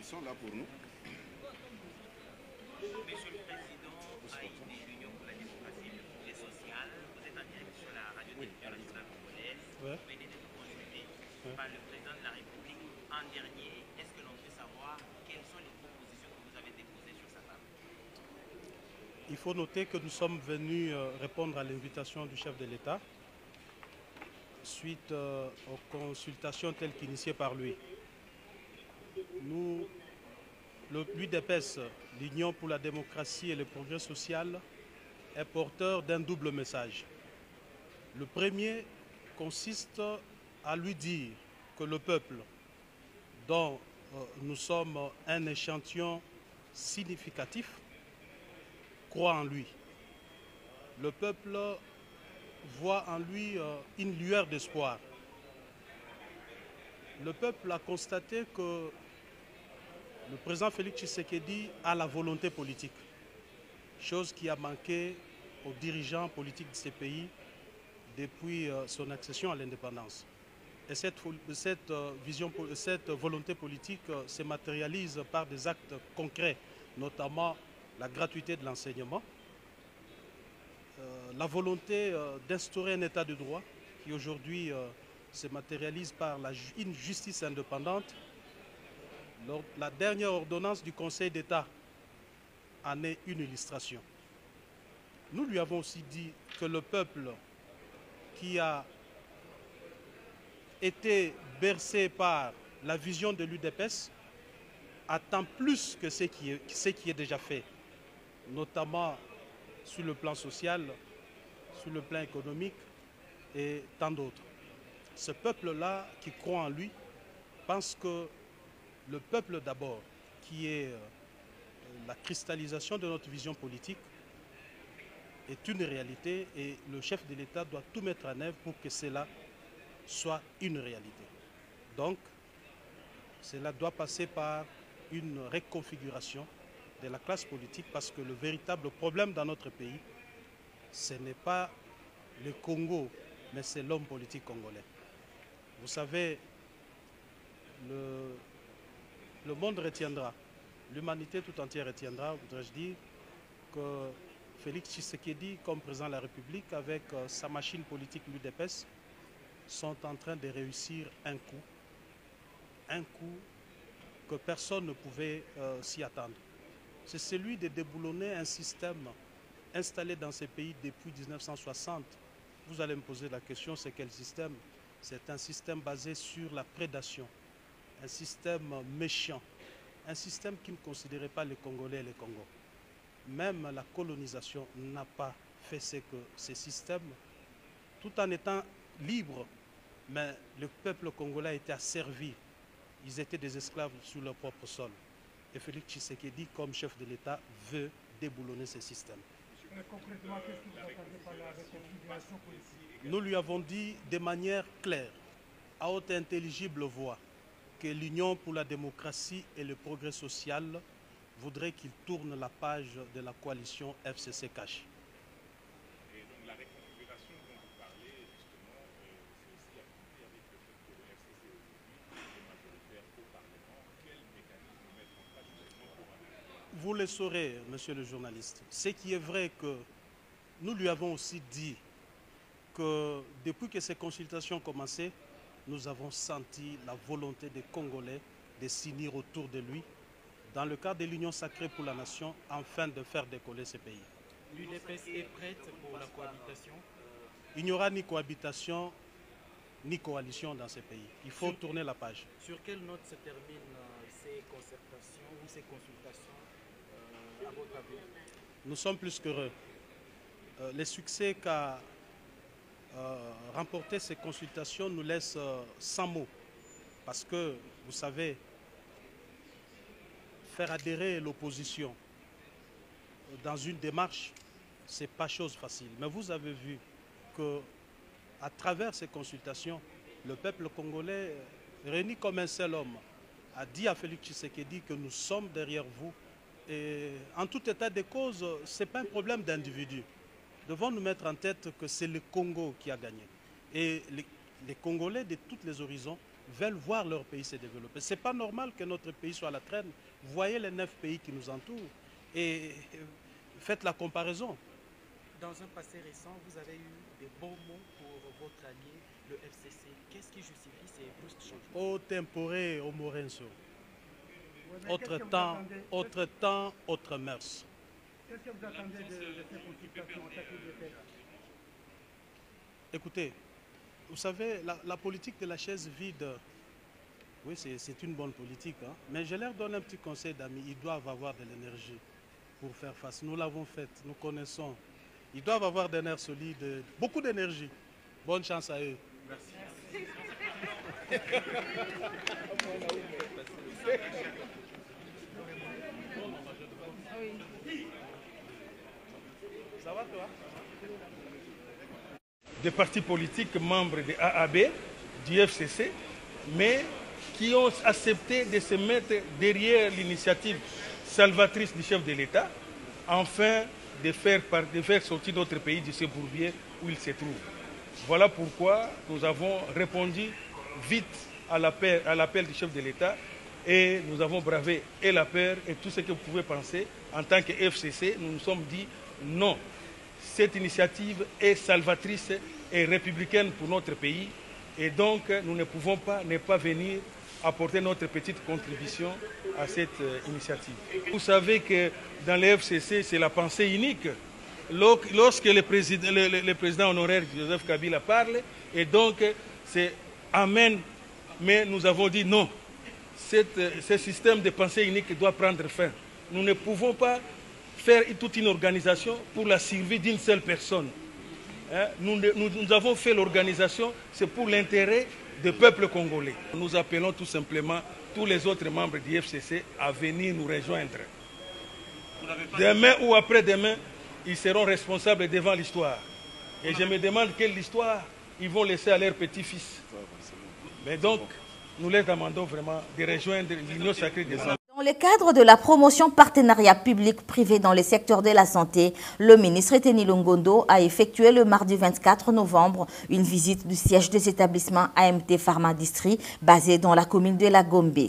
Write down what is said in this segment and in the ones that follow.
Ils sont là pour nous. Monsieur le Président, AID, l'Union pour la démocratie et le progrès social, vous êtes en direct sur la radio-télévision nationale congolaise. Ouais. Vous venez d'être consulté par le Président de la République en dernier. Est-ce que l'on peut savoir quelles sont les propositions que vous avez déposées sur sa table? Il faut noter que nous sommes venus répondre à l'invitation du chef de l'État suite aux consultations telles qu'initiées par lui. Nous, l'UDPS, l'Union pour la démocratie et le progrès social, est porteur d'un double message. Le premier consiste à lui dire que le peuple, dont nous sommes un échantillon significatif, croit en lui. Le peuple voit en lui une lueur d'espoir. Le peuple a constaté que le président Félix Tshisekedi a la volonté politique, chose qui a manqué aux dirigeants politiques de ces pays depuis son accession à l'indépendance. Et cette volonté politique se matérialise par des actes concrets, notamment la gratuité de l'enseignement, la volonté d'instaurer un état de droit qui aujourd'hui se matérialise par une justice indépendante. La dernière ordonnance du Conseil d'État en est une illustration. Nous lui avons aussi dit que le peuple qui a été bercé par la vision de l'UDPS attend plus que ce qui est déjà fait, notamment sur le plan social, sur le plan économique et tant d'autres. Ce peuple-là qui croit en lui pense que le peuple d'abord, qui est la cristallisation de notre vision politique, est une réalité et le chef de l'État doit tout mettre en œuvre pour que cela soit une réalité. Donc, cela doit passer par une reconfiguration de la classe politique parce que le véritable problème dans notre pays, ce n'est pas le Congo, mais c'est l'homme politique congolais. Vous savez, le monde retiendra, l'humanité tout entière retiendra, voudrais-je dire, que Félix Tshisekedi, comme président de la République, avec sa machine politique l'UDPS, sont en train de réussir un coup que personne ne pouvait s'y attendre. C'est celui de déboulonner un système installé dans ces pays depuis 1960. Vous allez me poser la question, c'est quel système? C'est un système basé sur la prédation, un système méchant, un système qui ne considérait pas les Congolais et les Congos. Même la colonisation n'a pas fait ce que ces systèmes, tout en étant libres, mais le peuple congolais a été asservi. Ils étaient des esclaves sur leur propre sol. Et Félix Tshisekedi, comme chef de l'État, veut déboulonner ces systèmes. Concrètement, qu'est-ce que vous entendez par la reconfiguration politique? Nous lui avons dit de manière claire, à haute et intelligible voix, que l'Union pour la démocratie et le progrès social voudrait qu'il tourne la page de la coalition FCC-Cash. Et donc la reconfiguration dont vous parlez, justement, c'est aussi accompli avec le fait que le FCC aujourd'hui est majoritaire au Parlement. Quel mécanisme mettre en place justement pour un... Vous le saurez, monsieur le journaliste. Ce qui est vrai que nous lui avons aussi dit que depuis que ces consultations ont commencé, nous avons senti la volonté des Congolais de s'unir autour de lui dans le cadre de l'Union sacrée pour la nation, afin de faire décoller ce pays. L'UDPS est prête pour la cohabitation? Il n'y aura ni cohabitation, ni coalition dans ces pays. Il faut tourner la page. Sur quelle note se terminent ces concertations ou ces consultations, à votre avis? Nous sommes plus qu'heureux. Les succès qu'a remporté ces consultations nous laissent sans mots. Parce que, vous savez, faire adhérer l'opposition dans une démarche, ce n'est pas chose facile. Mais vous avez vu qu'à travers ces consultations, le peuple congolais, réuni comme un seul homme, a dit à Félix Tshisekedi que nous sommes derrière vous. Et en tout état de cause, ce n'est pas un problème d'individu. Devons nous mettre en tête que c'est le Congo qui a gagné. Et les Congolais de tous les horizons veulent voir leur pays se développer. Ce n'est pas normal que notre pays soit à la traîne. Voyez les 9 pays qui nous entourent et faites la comparaison. Dans un passé récent, vous avez eu des bons mots pour votre allié, le FCC. Qu'est-ce qui justifie ces brusques changements? Au tempore, au morenso. Ouais, Autre temps, autre mœurs. Qu'est-ce que vous attendez de ces consultations? Écoutez, vous savez, la politique de la chaise vide, oui, c'est une bonne politique, hein, mais je leur donne un petit conseil d'amis. Ils doivent avoir de l'énergie pour faire face. Nous l'avons fait, nous connaissons. Ils doivent avoir des nerfs solides, beaucoup d'énergie. Bonne chance à eux. Merci. Ça va toi? Des partis politiques membres de AAB, du FCC, mais qui ont accepté de se mettre derrière l'initiative salvatrice du chef de l'État, afin de faire sortir notre pays de ce bourbier où il se trouve. Voilà pourquoi nous avons répondu vite à l'appel du chef de l'État et nous avons bravé et la peur et tout ce que vous pouvez penser. En tant que FCC, nous nous sommes dit non. Cette initiative est salvatrice et républicaine pour notre pays et donc nous ne pouvons pas ne pas venir apporter notre petite contribution à cette initiative. Vous savez que dans le FCC, c'est la pensée unique. Lorsque le président honoraire Joseph Kabila parle, et donc c'est Amen, mais nous avons dit non. Ce système de pensée unique doit prendre fin. Nous ne pouvons pas faire toute une organisation pour la survie d'une seule personne. Nous avons fait l'organisation, c'est pour l'intérêt du peuple congolais. Nous appelons tout simplement tous les autres membres du FCC à venir nous rejoindre. Demain ou après-demain, ils seront responsables devant l'histoire. Et je me demande quelle histoire ils vont laisser à leurs petits-fils. Mais donc, nous les demandons vraiment de rejoindre l'Union sacrée des hommes. Dans le cadre de la promotion partenariat public-privé dans le secteur de la santé, le ministre Eteni Longondo a effectué le mardi 24 novembre une visite du siège des établissements AMT Pharma District basé dans la commune de La Gombe.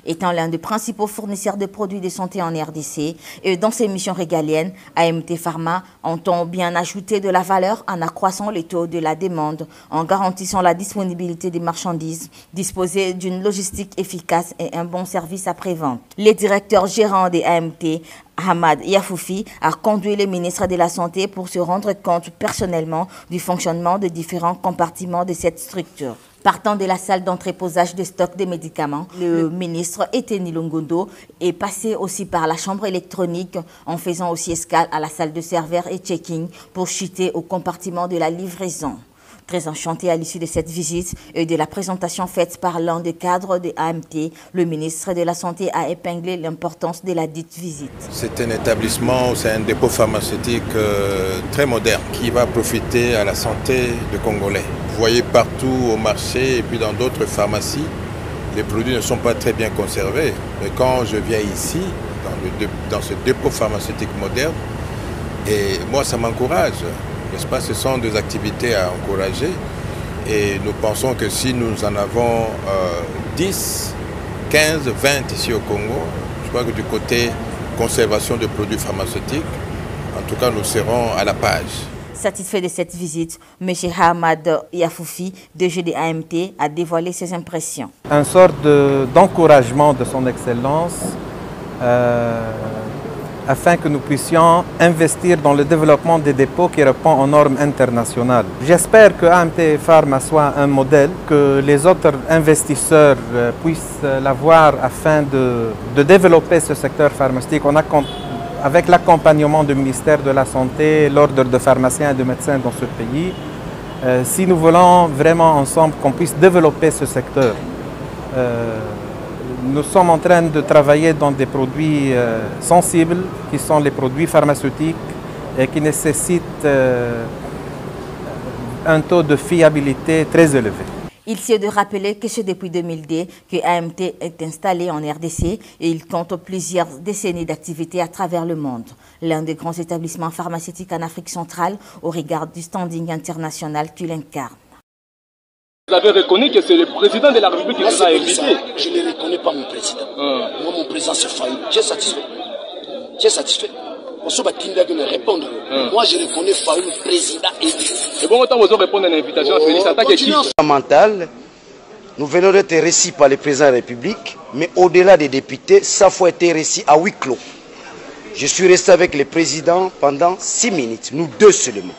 Étant l'un des principaux fournisseurs de produits de santé en RDC et dans ses missions régaliennes, AMT Pharma entend bien ajouter de la valeur en accroissant les taux de la demande, en garantissant la disponibilité des marchandises, disposer d'une logistique efficace et un bon service après-vente. Le directeur gérant des AMT, Hamad Yafoufi, a conduit le ministre de la Santé pour se rendre compte personnellement du fonctionnement des différents compartiments de cette structure. Partant de la salle d'entreposage de stock de médicaments, le ministre Eteni Longondo est passé aussi par la chambre électronique en faisant aussi escale à la salle de serveur et checking pour chuter au compartiment de la livraison. Très enchanté à l'issue de cette visite et de la présentation faite par l'un des cadres de AMT, le ministre de la Santé a épinglé l'importance de la dite visite. C'est un établissement, c'est un dépôt pharmaceutique très moderne qui va profiter à la santé des Congolais. Vous voyez partout au marché et puis dans d'autres pharmacies, les produits ne sont pas très bien conservés. Mais quand je viens ici, dans ce dépôt pharmaceutique moderne, et moi ça m'encourage. N'est-ce pas? Ce sont des activités à encourager et nous pensons que si nous en avons 10, 15, 20 ici au Congo, je crois que du côté conservation de produits pharmaceutiques, en tout cas nous serons à la page. Satisfait de cette visite, M. Hamad Yafoufi, DG de AMT, a dévoilé ses impressions. Une sorte d'encouragement de son Excellence afin que nous puissions investir dans le développement des dépôts qui répondent aux normes internationales. J'espère que AMT Pharma soit un modèle, que les autres investisseurs puissent l'avoir afin de développer ce secteur pharmaceutique. Avec l'accompagnement du ministère de la Santé, l'ordre de pharmaciens et de médecins dans ce pays, si nous voulons vraiment ensemble qu'on puisse développer ce secteur, nous sommes en train de travailler dans des produits sensibles, qui sont les produits pharmaceutiques et qui nécessitent un taux de fiabilité très élevé. Il s'est de rappeler que c'est depuis 2002 que AMT est installé en RDC et il compte plusieurs décennies d'activité à travers le monde. L'un des grands établissements pharmaceutiques en Afrique centrale au regard du standing international qu'il incarne. Vous avez reconnu que c'est le président de la République qui vous a invité. Je ne reconnais pas mon président. Moi, mon président, c'est Fayoum. Tu es satisfait? Tu es satisfait? On se bat de répondre. Moi, je reconnais Fayoum président élu. Et bon, autant vous répondre à l'invitation à Félix en tant qu'équipe. Nous venons d'être reçus par le président de la République, mais au-delà des députés, ça faut être reçu à huis clos. Je suis resté avec le président pendant 6 minutes, nous deux seulement.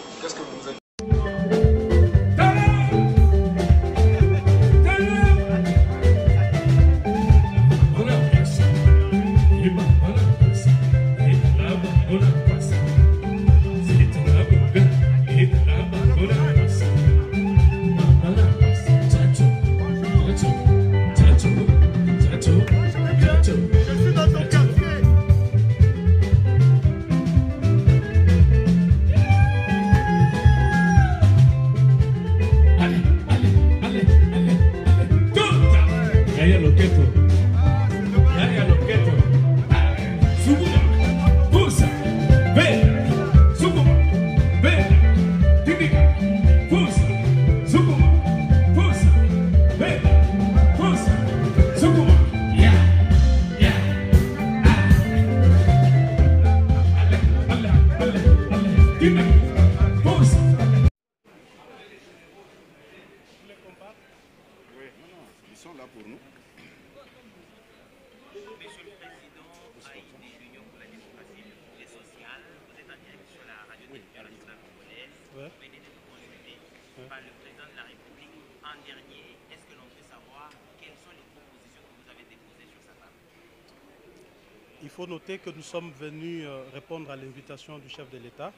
Il faut noter que nous sommes venus répondre à l'invitation du chef de l'État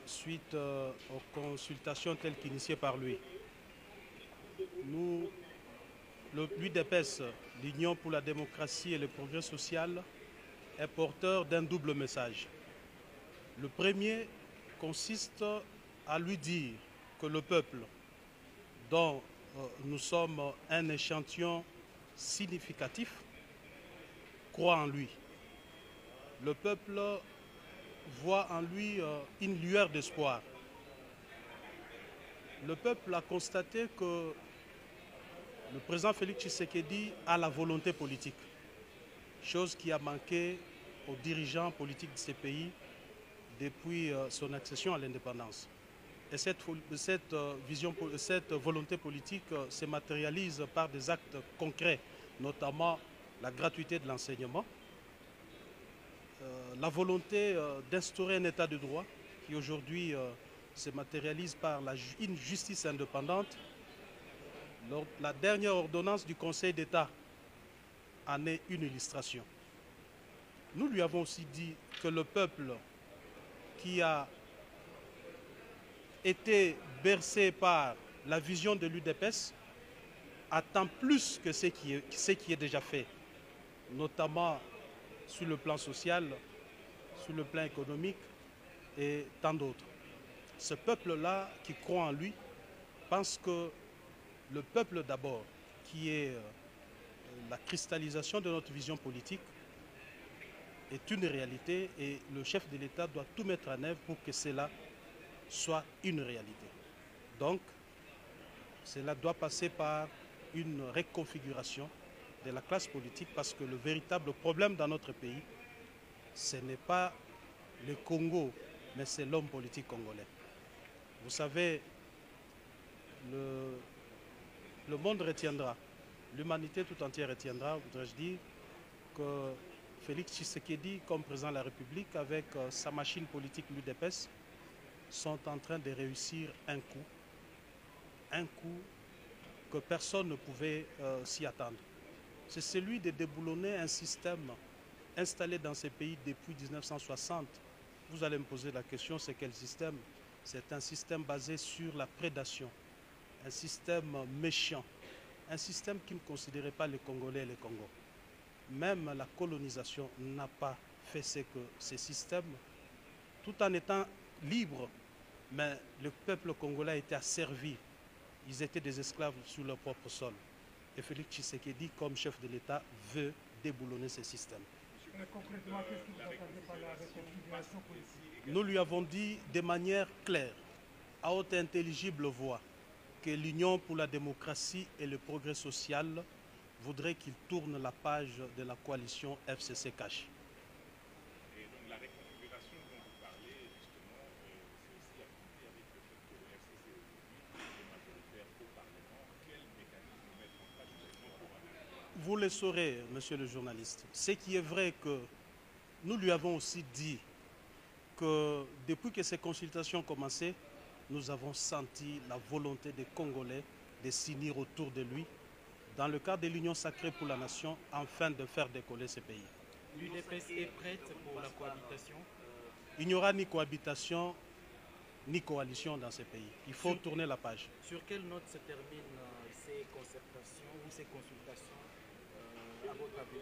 suite aux consultations telles qu'initiées par lui. Nous, l'UDPS, l'Union pour la démocratie et le progrès social, est porteur d'un double message. Le premier consiste à lui dire que le peuple, dont nous sommes un échantillon significatif, croit en lui. Le peuple voit en lui une lueur d'espoir. Le peuple a constaté que le président Félix Tshisekedi a la volonté politique, chose qui a manqué aux dirigeants politiques de ces pays depuis son accession à l'indépendance. Et cette volonté politique se matérialise par des actes concrets, notamment la gratuité de l'enseignement, la volonté d'instaurer un état de droit qui aujourd'hui se matérialise par une justice indépendante. La dernière ordonnance du Conseil d'État en est une illustration. Nous lui avons aussi dit que le peuple qui a été bercé par la vision de l'UDPS attend plus que ce qui est déjà fait, notamment sur le plan social, sur le plan économique et tant d'autres. Ce peuple-là qui croit en lui pense que le peuple d'abord, qui est la cristallisation de notre vision politique, est une réalité et le chef de l'État doit tout mettre en œuvre pour que cela soit une réalité. Donc, cela doit passer par une reconfiguration de la classe politique parce que le véritable problème dans notre pays, ce n'est pas le Congo, mais c'est l'homme politique congolais. Vous savez, le monde retiendra, l'humanité tout entière retiendra, voudrais-je dire, que Félix Tshisekedi, comme président de la République, avec sa machine politique l'UDPS, sont en train de réussir un coup que personne ne pouvait s'y attendre. C'est celui de déboulonner un système installé dans ces pays depuis 1960. Vous allez me poser la question, c'est quel système? C'est un système basé sur la prédation, un système méchant, un système qui ne considérait pas les Congolais et les Congos. Même la colonisation n'a pas fait ce que ces systèmes, tout en étant libres, mais le peuple congolais a été asservi. Ils étaient des esclaves sur leur propre sol. Et Félix Tshisekedi, comme chef de l'État, veut déboulonner ces systèmes. Mais concrètement, qu'est-ce que vous attendez par la réconciliation politique? Nous lui avons dit de manière claire, à haute et intelligible voix, que l'Union pour la démocratie et le progrès social voudrait qu'il tourne la page de la coalition FCC-Cash. Et donc la reconfiguration dont vous parlez, justement, c'est aussi affronté avec le fait que le FCC aujourd'hui est majoritaire au Parlement. Quel mécanisme mettre en place justement pour analyser? Vous le saurez, monsieur le journaliste. Ce qui est vrai que nous lui avons aussi dit que depuis que ces consultations ont commencé, nous avons senti la volonté des Congolais de s'unir autour de lui dans le cadre de l'Union sacrée pour la nation, afin de faire décoller ce pays. L'UDPS est prête pour la cohabitation? Il n'y aura ni cohabitation, ni coalition dans ce pays. Il faut tourner la page. Sur quelle note se terminent ces concertations ou ces consultations à votre avis?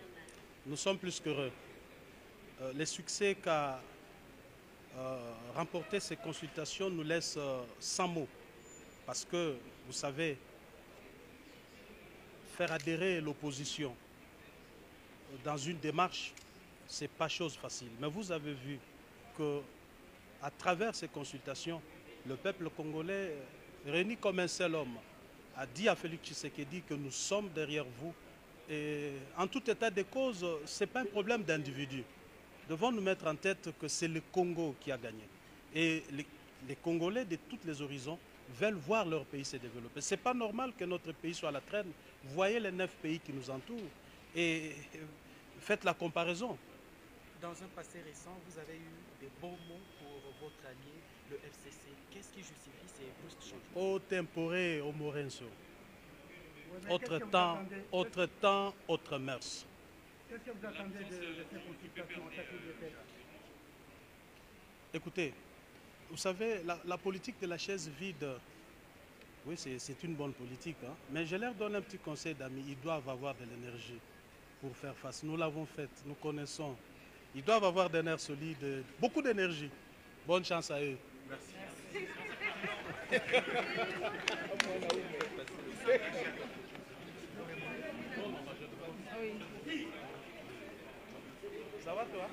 Nous sommes plus qu'heureux. Les succès qu'a remporté ces consultations nous laissent sans mots. Parce que, vous savez, faire adhérer l'opposition dans une démarche, ce n'est pas chose facile. Mais vous avez vu qu'à travers ces consultations, le peuple congolais, réuni comme un seul homme, a dit à Félix Tshisekedi que nous sommes derrière vous. Et en tout état de cause, ce n'est pas un problème d'individu. Devons nous mettre en tête que c'est le Congo qui a gagné. Et les Congolais de tous les horizons veulent voir leur pays se développer. Ce n'est pas normal que notre pays soit à la traîne. Voyez les 9 pays qui nous entourent et faites la comparaison. Dans un passé récent, vous avez eu des bons mots pour votre allié, le FCC. Qu'est-ce qui justifie ces brusques changements? Au tempore, au morenso. Autre temps, autre mœurs. Qu'est-ce que vous attendez de ces consultations? Écoutez, vous savez, la politique de la chaise vide, oui, c'est une bonne politique, hein, mais je leur donne un petit conseil d'amis. Ils doivent avoir de l'énergie pour faire face. Nous l'avons fait, nous connaissons. Ils doivent avoir des nerfs solides, beaucoup d'énergie. Bonne chance à eux. Merci. Ça va toi?